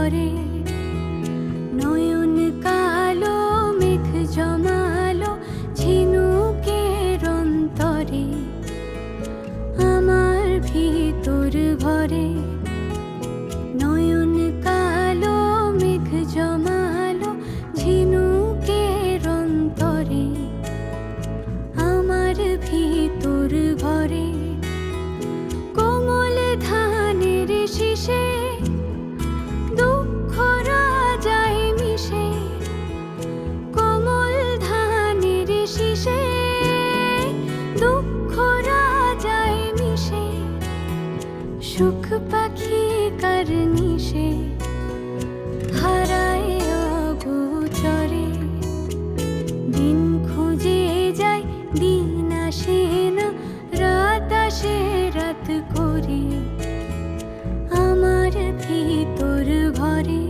করে। নয়ন কালো মেঘ জমালো ঝিনুকের অন্তরে, আমার ভিতর ভরে। নয়ন কালো মেঘ জমালো ঝিনুকের অন্তরে, আমার ভিতর ভরে। কোমল ধানের শীষে দুঃখ রাজায় মিশে, কোমল ধানের শীষে দুঃখ রাজায় মিশে। সুখ পাখি কার নিশে হারায় অগোচরে। দিন খুঁজে যায় দিন আসে না, রাত আসে রাত করে, আমার ভিতর ভরে।